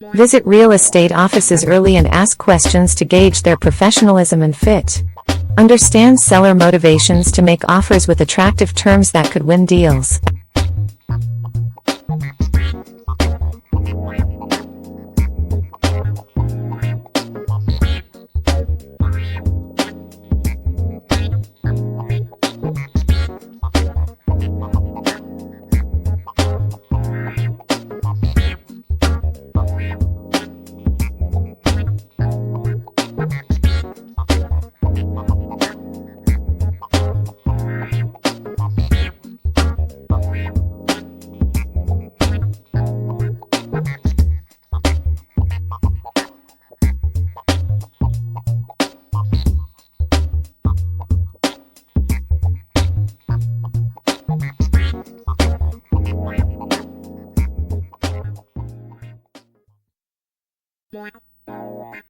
Visit real estate offices early and ask questions to gauge their professionalism and fit. Understand seller motivations to make offers with attractive terms that could win deals. More.